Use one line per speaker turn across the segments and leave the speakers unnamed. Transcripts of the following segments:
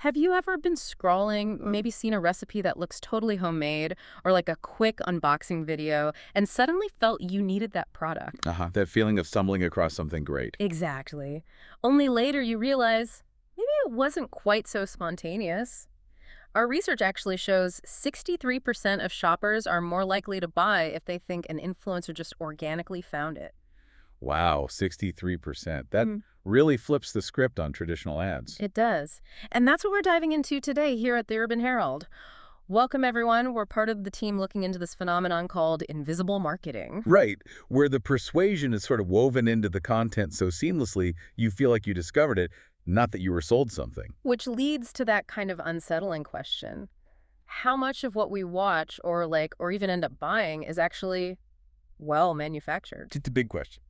Have you ever been scrolling, maybe seen a recipe that looks totally homemade, or like a quick unboxing video, and suddenly felt you needed that product?
That feeling of stumbling across something great.
Exactly. Only later you realize maybe it wasn't quite so spontaneous. Our research actually shows 63% of shoppers are more likely to buy if they think an influencer just organically found it.
Wow, 63%. That
Mm,
really flips the script on traditional ads.
it does. And that's what we're diving into today here at the Urban Herald. Welcome, everyone. We're part of the team looking into this phenomenon called invisible marketing,
Right, where the persuasion is sort of woven into the content so seamlessly you feel like you discovered it, not that you were sold something.
which leads to that kind of unsettling question. How much of what we watch or even end up buying is actually well manufactured?
It's a big question.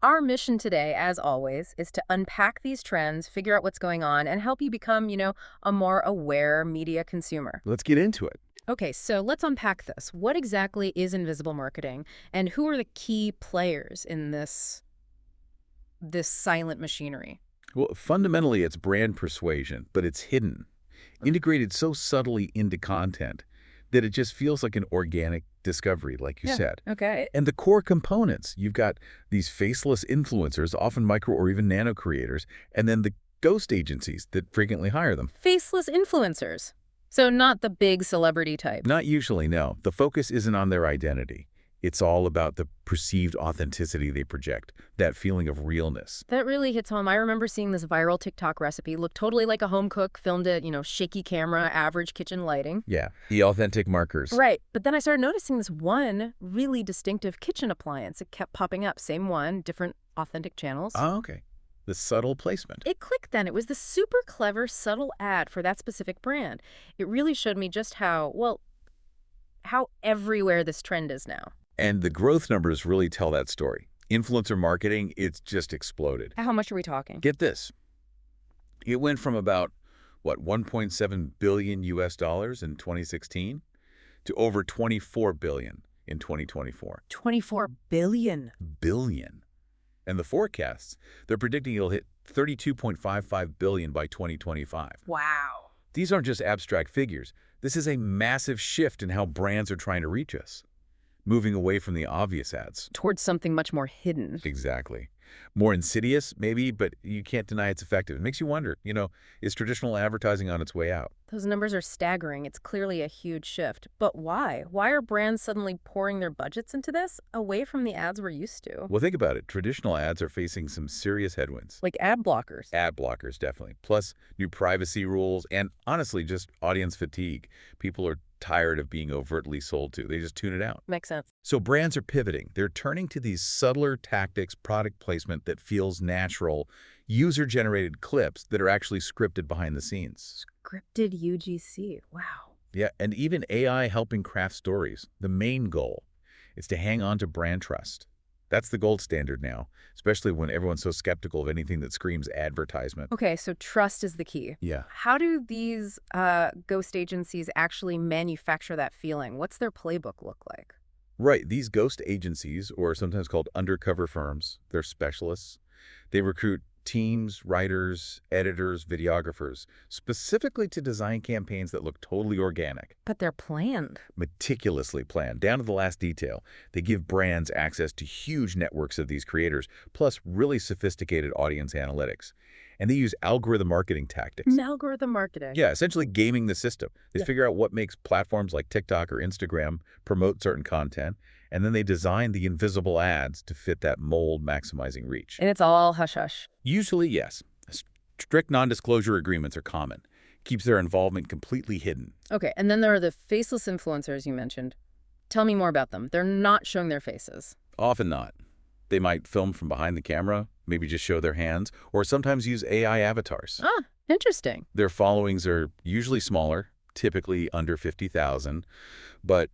Our mission today, as always, is to unpack these trends, figure out what's going on, and help you become, a more aware media consumer.
Let's get into it.
Okay, so let's unpack this. What exactly is invisible marketing, and who are the key players in this silent machinery?
Well, fundamentally, it's brand persuasion, but it's hidden, integrated so subtly into content that it just feels like an organic discovery, like you
Yeah.
said.
Okay.
And the core components, you've got these faceless influencers, often micro or even nano creators, and then the ghost agencies that frequently hire them.
Faceless influencers. So not the big celebrity type.
Not usually, no. The focus isn't on their identity. It's all about the perceived authenticity they project, that feeling of realness.
That really hits home. I remember seeing this viral TikTok recipe, looked totally like a home cook, filmed it, shaky camera, average kitchen lighting.
Yeah, the authentic markers.
Right. But then I started noticing this one really distinctive kitchen appliance. It kept popping up. Same one, different authentic channels.
Oh, okay. The subtle placement.
It clicked then. It was the super clever, subtle ad for that specific brand. It really showed me just how everywhere this trend is now.
And the growth numbers really tell that story. Influencer marketing, it's just exploded.
How much are we talking?
Get this. It went from about, 1.7 billion US dollars in 2016 to over 24 billion in 2024.
24 billion.
Billion. And the forecasts, they're predicting it'll hit 32.55 billion by 2025.
Wow.
These aren't just abstract figures. This is a massive shift in how brands are trying to reach us, moving away from the obvious ads.
Towards something much more hidden.
Exactly. More insidious, maybe, but you can't deny it's effective. It makes you wonder, is traditional advertising on its way out?
Those numbers are staggering. It's clearly a huge shift. But why? Why are brands suddenly pouring their budgets into this, away from the ads we're used to?
Well, think about it. Traditional ads are facing some serious headwinds.
Like ad blockers.
Ad blockers, definitely. Plus, new privacy rules and, honestly, just audience fatigue. People are tired of being overtly sold to. They just tune it out.
Makes sense.
So brands are pivoting. They're turning to these subtler tactics, product placement that feels natural, user-generated clips that are actually scripted behind the scenes.
Scripted UGC. Wow.
Yeah, and even AI helping craft stories. The main goal is to hang on to brand trust. That's the gold standard now, especially when everyone's so skeptical of anything that screams advertisement.
Okay, so trust is the key.
Yeah.
How do these ghost agencies actually manufacture that feeling? What's their playbook look like?
Right. These ghost agencies, or sometimes called undercover firms, they're specialists. They recruit teams, writers, editors, videographers, specifically to design campaigns that look totally organic,
But they're planned.
meticulously planned, down to the last detail. They give brands access to huge networks of these creators, plus really sophisticated audience analytics. And they use algorithm marketing tactics.
Algorithm marketing.
Yeah, essentially gaming the system. They
Yeah.
figure out what makes platforms like TikTok or Instagram promote certain content, and then they design the invisible ads to fit that mold, maximizing reach.
And it's all hush-hush.
Usually, yes. Strict non-disclosure agreements are common. Keeps their involvement completely hidden.
Okay, and then there are the faceless influencers you mentioned. Tell me more about them. They're not showing their faces.
Often not. They might film from behind the camera, maybe just show their hands, or sometimes use AI avatars.
Ah, interesting.
Their followings are usually smaller, typically under 50,000, but,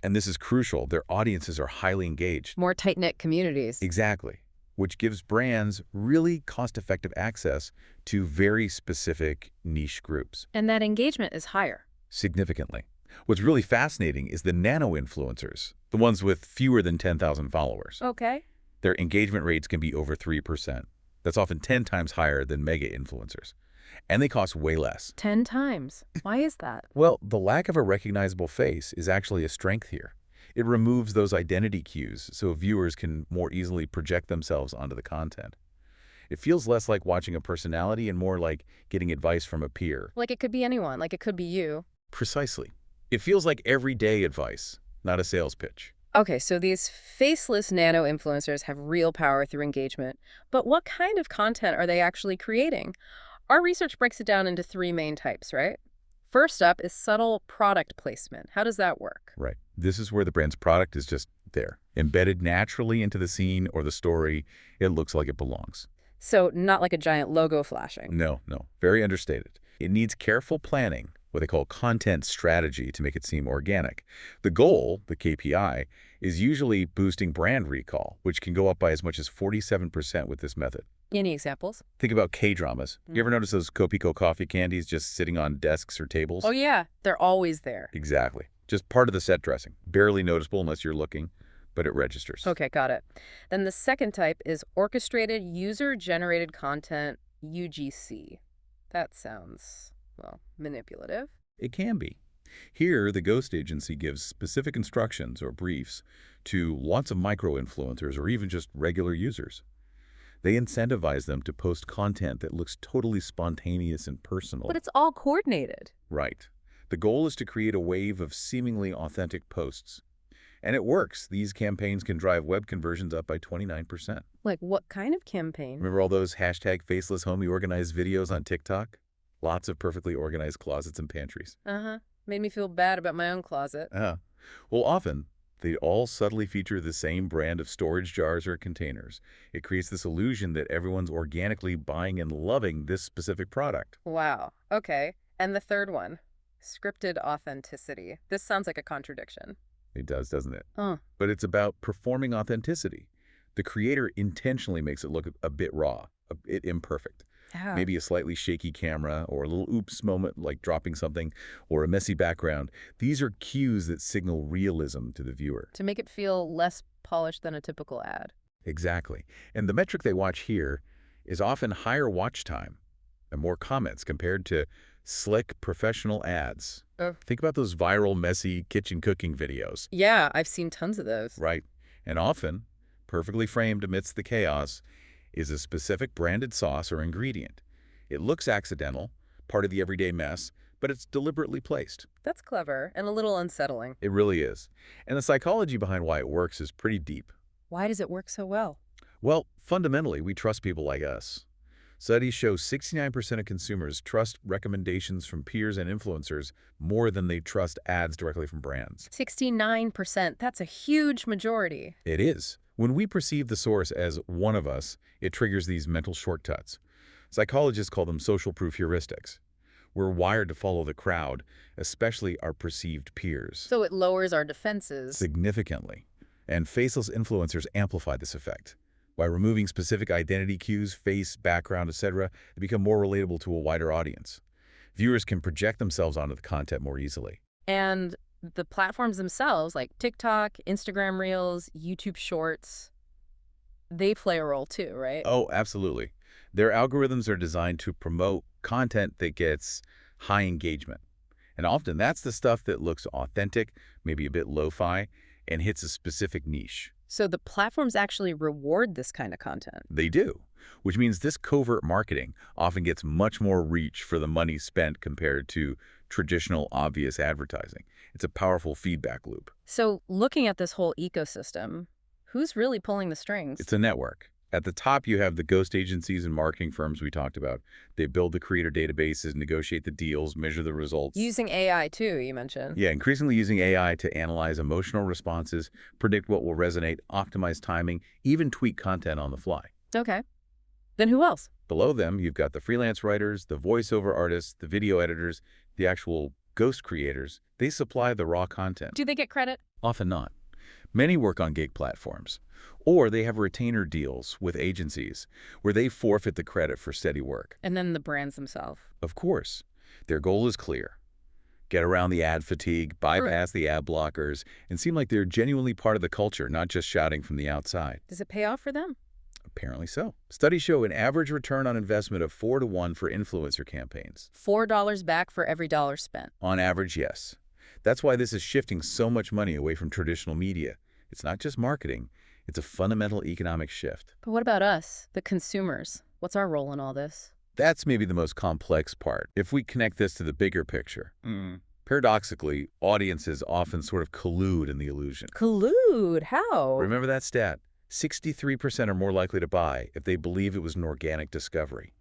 and this is crucial, their audiences are highly engaged.
More tight-knit communities.
Exactly, which gives brands really cost-effective access to very specific niche groups.
And that engagement is higher.
Significantly. What's really fascinating is the nano-influencers, the ones with fewer than 10,000 followers.
Okay.
Their engagement rates can be over 3%. That's often 10 times higher than mega-influencers. and they cost way less.
10 times. Why is that?
Well, the lack of a recognizable face is actually a strength here. It removes those identity cues so viewers can more easily project themselves onto the content. It feels less like watching a personality and more like getting advice from a peer.
Like it could be anyone, like it could be you.
Precisely. It feels like everyday advice, not a sales pitch.
Okay, so these faceless nano influencers have real power through engagement. But what kind of content are they actually creating? Our research breaks it down into three main types, right? First up is subtle product placement. How does that work?
Right. This is where the brand's product is just there, embedded naturally into the scene or the story. It looks like it belongs.
So not like a giant logo flashing.
No, no. Very understated. It needs careful planning, what they call content strategy, to make it seem organic. The goal, the KPI, is usually boosting brand recall, which can go up by as much as 47% with this method.
Any examples?
Think about K-dramas. You ever notice those Kopiko coffee candies just sitting on desks or tables?
Oh yeah, they're always there.
Exactly. Just part of the set dressing. Barely noticeable unless you're looking, but it registers.
Okay, got it. Then the second type is orchestrated user-generated content, UGC. That sounds, well, manipulative.
It can be. Here, the ghost agency gives specific instructions or briefs to lots of micro-influencers or even just regular users. They incentivize them to post content that looks totally spontaneous and personal.
But it's all coordinated.
Right. The goal is to create a wave of seemingly authentic posts. And it works. These campaigns can drive web conversions up by 29%.
Like what kind of campaign?
Remember all those hashtag faceless homey organized videos on TikTok? Lots of perfectly organized closets and pantries.
Uh-huh. Made me feel bad about my own closet.
Well, often, they all subtly feature the same brand of storage jars or containers. It creates this illusion that everyone's organically buying and loving this specific product.
Wow. Okay. And the third one, scripted authenticity. This sounds like a contradiction.
It does, doesn't it?
Uh.
But it's about performing authenticity. The creator intentionally makes it look a bit raw, a bit imperfect.
Yeah.
Maybe a slightly shaky camera or a little oops moment like dropping something or a messy background. These are cues that signal realism to the viewer.
To make it feel less polished than a typical ad.
Exactly. And the metric they watch here is often higher watch time and more comments compared to slick professional ads. Think about those viral, messy kitchen cooking videos.
Yeah, I've seen tons of those.
Right. And often, perfectly framed amidst the chaos, is a specific branded sauce or ingredient. It looks accidental, part of the everyday mess, but it's deliberately placed.
That's clever and a little unsettling.
It really is. And the psychology behind why it works is pretty deep.
Why does it work so well?
Well, fundamentally, we trust people like us. Studies show 69% of consumers trust recommendations from peers and influencers more than they trust ads directly from brands.
69%. That's a huge majority.
It is. When we perceive the source as one of us, it triggers these mental shortcuts. Psychologists call them social proof heuristics. We're wired to follow the crowd, especially our perceived peers.
So it lowers our defenses.
Significantly. And faceless influencers amplify this effect. By removing specific identity cues, face, background, etc., they become more relatable to a wider audience. Viewers can project themselves onto the content more easily.
And the platforms themselves, like TikTok, Instagram Reels, YouTube Shorts, they play a role too, right?
Oh, absolutely. Their algorithms are designed to promote content that gets high engagement. And often that's the stuff that looks authentic, maybe a bit lo-fi, and hits a specific niche.
So the platforms actually reward this kind of content.
They do, which means this covert marketing often gets much more reach for the money spent compared to traditional obvious advertising. It's a powerful feedback loop.
So looking at this whole ecosystem, who's really pulling the strings?
It's a network. At the top, you have the ghost agencies and marketing firms we talked about. They build the creator databases, negotiate the deals, measure the results.
Using AI too, you mentioned.
Yeah, increasingly using AI to analyze emotional responses, predict what will resonate, optimize timing, even tweak content on the fly.
Okay. Then who else?
Below them, you've got the freelance writers, the voiceover artists, the video editors, the actual ghost creators. They supply the raw content.
Do they get credit?
Often not. Many work on gig platforms, or they have retainer deals with agencies where they forfeit the credit for steady work.
And then the brands themselves.
Of course, their goal is clear. Get around the ad fatigue, bypass the ad blockers, and seem like they're genuinely part of the culture, not just shouting from the outside.
Does it pay off for them?
Apparently so. Studies show an average return on investment of 4 to 1 for influencer campaigns.
$4 back for every dollar spent.
On average, yes. That's why this is shifting so much money away from traditional media. It's not just marketing, it's a fundamental economic shift.
But what about us, the consumers? What's our role in all this?
That's maybe the most complex part. If we connect this to the bigger picture. Paradoxically, audiences often sort of collude in the illusion.
Collude? How?
Remember that stat? 63% are more likely to buy if they believe it was an organic discovery.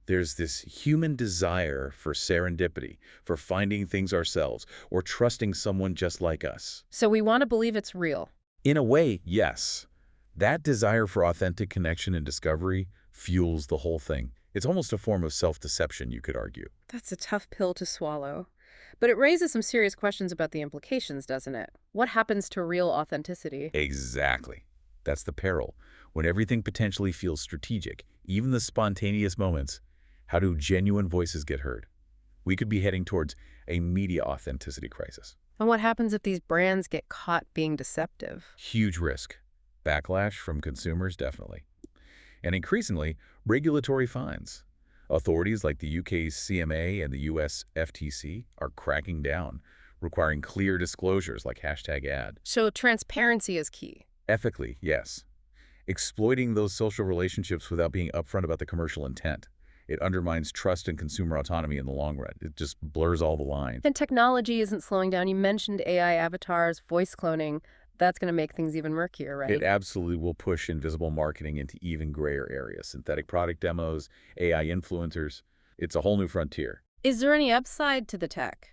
There's this human desire for serendipity, for finding things ourselves, or trusting someone just like us.
So we want to believe it's real.
In a way, yes. That desire for authentic connection and discovery fuels the whole thing. It's almost a form of self-deception, you could argue.
That's a tough pill to swallow. But it raises some serious questions about the implications, doesn't it? What happens to real authenticity?
Exactly. That's the peril. When everything potentially feels strategic, even the spontaneous moments, how do genuine voices get heard? We could be heading towards a media authenticity crisis.
And what happens if these brands get caught being deceptive?
Huge risk. Backlash from consumers, definitely. And increasingly, regulatory fines. Authorities like the UK's CMA and the US FTC are cracking down, requiring clear disclosures like #ad.
So transparency is key.
Ethically, yes. Exploiting those social relationships without being upfront about the commercial intent. It undermines trust and consumer autonomy in the long run. It just blurs all the lines.
And technology isn't slowing down. You mentioned AI avatars, voice cloning. That's going to make things even murkier, right?
It absolutely will push invisible marketing into even grayer areas. Synthetic product demos, AI influencers. It's a whole new frontier.
Is there any upside to the tech?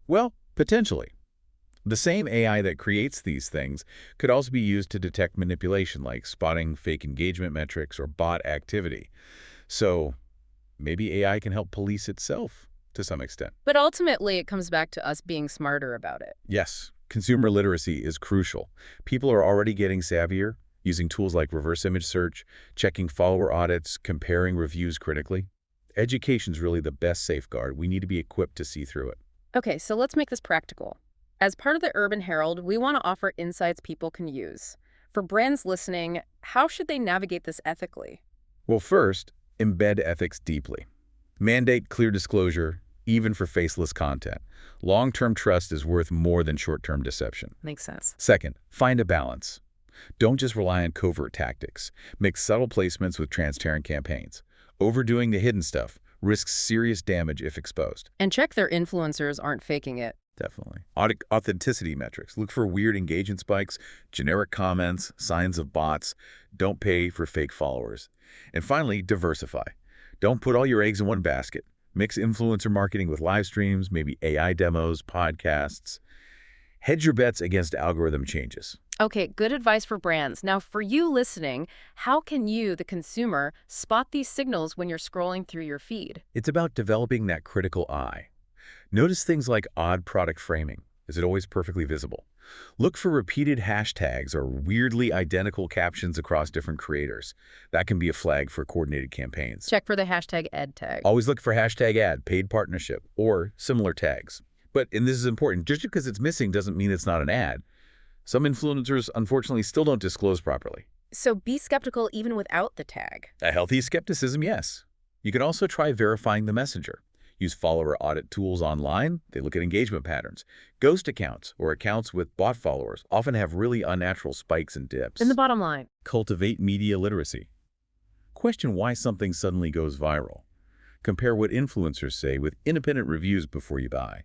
Well, potentially. The same AI that creates these things could also be used to detect manipulation, like spotting fake engagement metrics or bot activity. So maybe AI can help police itself to some extent.
But ultimately, it comes back to us being smarter about it.
Yes, consumer literacy is crucial. People are already getting savvier, using tools like reverse image search, checking follower audits, comparing reviews critically. Education's really the best safeguard. We need to be equipped to see through it.
Okay, so let's make this practical. As part of the Urban Herald, we want to offer insights people can use. For brands listening, how should they navigate this ethically?
Well, first, embed ethics deeply. Mandate clear disclosure, even for faceless content. Long-term trust is worth more than short-term deception.
Makes sense.
Second, find a balance. Don't just rely on covert tactics. Mix subtle placements with transparent campaigns. Overdoing the hidden stuff risks serious damage if exposed.
And check their influencers aren't faking it.
Definitely. Authenticity metrics. Look for weird engagement spikes, generic comments, signs of bots. Don't pay for fake followers. And finally, diversify. Don't put all your eggs in one basket. Mix influencer marketing with live streams, maybe AI demos, podcasts. Hedge your bets against algorithm changes.
Okay, good advice for brands. Now, for you listening, how can you, the consumer, spot these signals when you're scrolling through your feed?
It's about developing that critical eye. Notice things like odd product framing. Is it always perfectly visible? Look for repeated hashtags or weirdly identical captions across different creators. That can be a flag for coordinated campaigns.
Check for the hashtag ed tag.
Always look for hashtag ad, paid partnership, or similar tags. But, and this is important, just because it's missing doesn't mean it's not an ad. Some influencers, unfortunately, still don't disclose properly.
So be skeptical even without the tag.
A healthy skepticism, yes. You can also try verifying the messenger. Use follower audit tools online. They look at engagement patterns. Ghost accounts or accounts with bot followers often have really unnatural spikes and dips.
And the bottom line.
Cultivate media literacy. Question why something suddenly goes viral. Compare what influencers say with independent reviews before you buy.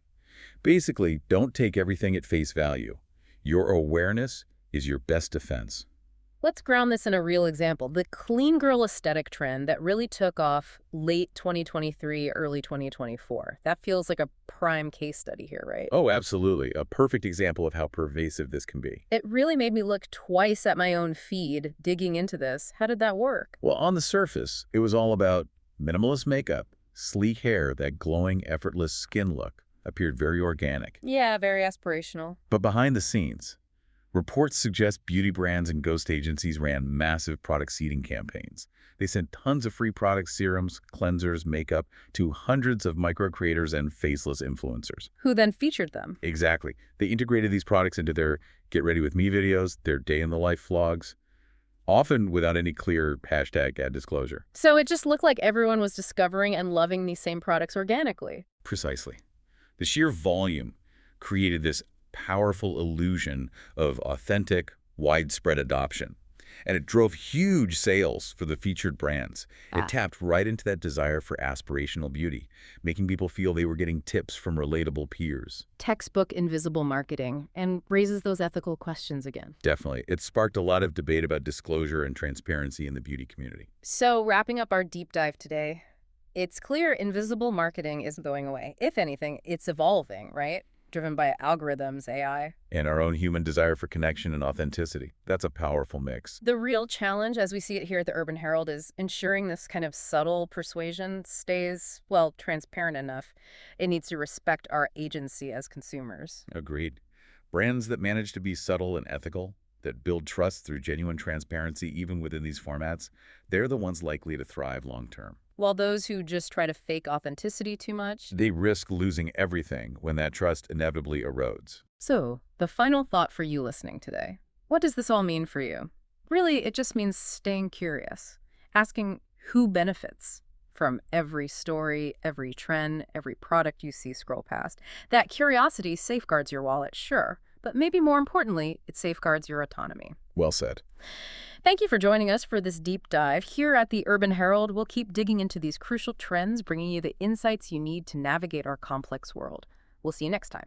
Basically, don't take everything at face value. Your awareness is your best defense.
Let's ground this in a real example. The clean girl aesthetic trend that really took off late 2023, early 2024. That feels like a prime case study here, right?
Oh, absolutely. A perfect example of how pervasive this can be.
It really made me look twice at my own feed, digging into this. How did that work?
Well, on the surface, it was all about minimalist makeup, sleek hair, that glowing, effortless skin look appeared very organic.
Yeah, very aspirational.
But behind the scenes, reports suggest beauty brands and ghost agencies ran massive product seeding campaigns. They sent tons of free products, serums, cleansers, makeup to hundreds of micro-creators and faceless influencers.
Who then featured them?
Exactly. They integrated these products into their Get Ready With Me videos, their day-in-the-life vlogs. often without any clear hashtag ad disclosure.
So it just looked like everyone was discovering and loving these same products organically.
Precisely. The sheer volume created this powerful illusion of authentic, widespread adoption. And it drove huge sales for the featured brands. It
Ah.
tapped right into that desire for aspirational beauty, making people feel they were getting tips from relatable peers.
Textbook invisible marketing and raises those ethical questions again.
Definitely. It sparked a lot of debate about disclosure and transparency in the beauty community.
So wrapping up our deep dive today, it's clear invisible marketing isn't going away. If anything, it's evolving, right? Driven by algorithms, AI.
And our own human desire for connection and authenticity. That's a powerful mix.
The real challenge, as we see it here at the Urban Herald, is ensuring this kind of subtle persuasion stays, well, transparent enough. It needs to respect our agency as consumers.
Agreed. Brands that manage to be subtle and ethical, that build trust through genuine transparency even within these formats, they're the ones likely to thrive long term.
While those who just try to fake authenticity too much.
They risk losing everything when that trust inevitably erodes.
So, the final thought for you listening today. What does this all mean for you? Really, it just means staying curious, asking who benefits from every story, every trend, every product you see scroll past. That curiosity safeguards your wallet, sure, but maybe more importantly, it safeguards your autonomy.
Well said.
Thank you for joining us for this deep dive. Here at the Urban Herald, we'll keep digging into these crucial trends, bringing you the insights you need to navigate our complex world. We'll see you next time.